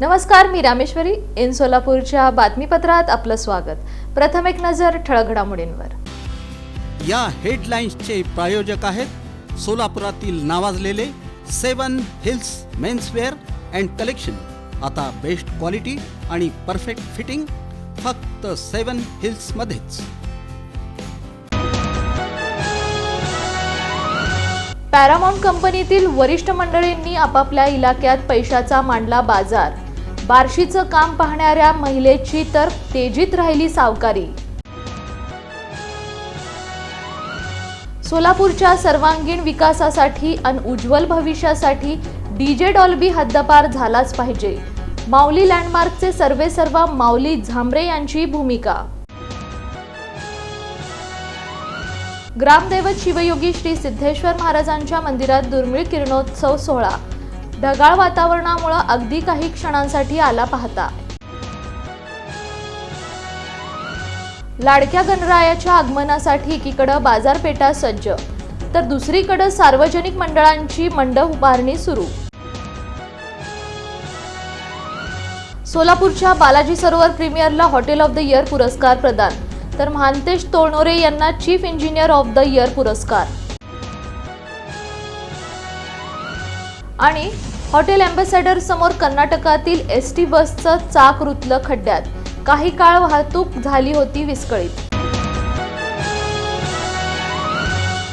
नमस्कार, मी रामेश्वरी. इन सोलापूरच्या बातमीपत्रात आपलं स्वागत. प्रथम एक नजर ठळक घडामोडींवर. या हेडलाईन्सचे प्रायोजक आहेत सोलापुरातील नावाजलेले 7 हिल्स मेन्सवेअर अँड कलेक्शन. आता बेस्ट क्वालिटी आणि परफेक्ट फिटिंग फक्त 7 हिल्स मध्येच. पॅरामाउंट कंपनीतील वरिष्ठ मंडळींनी आपापल्या इलाक्यात पैशाचा मांडला बाजार. बार्शीचं काम पाहणाऱ्या महिलेची तर तेजीत राहिली सावकारी. सोलापूरच्या सर्वांगीण विकासासाठी आणि उज्ज्वल भविष्यासाठी डीजे डॉल्बी हद्दपार झालाच पाहिजे. माऊली लँडमार्कचे सर्वेसर्वा माऊली झांबरे यांची भूमिका. ग्रामदैवत शिवयोगी श्री सिद्धेश्वर महाराजांच्या मंदिरात दुर्मिळ किरणोत्सव सोहळा. ढगाळ वातावरणामुळे अगदी काही क्षणांसाठी आला पाहता. लाडक्या गणरायाच्या आगमनासाठी एकीकडे बाजारपेठा सज्ज तर दुसरीकडे सार्वजनिक मंडळांची मंडप उभारणी सुरू. सोलापूरच्या बालाजी सरोवर प्रीमियरला हॉटेल ऑफ द इयर पुरस्कार प्रदान तर महांतेश तोळनोरे यांना chief engineer of the year पुरस्कार. आणि हॉटेल अँबॅसेडर समोर कर्नाटकातील एसटी बसचं चाक रुतलं खड्ड्यात. काही काळ वाहतूक झाली होती विस्कळीत.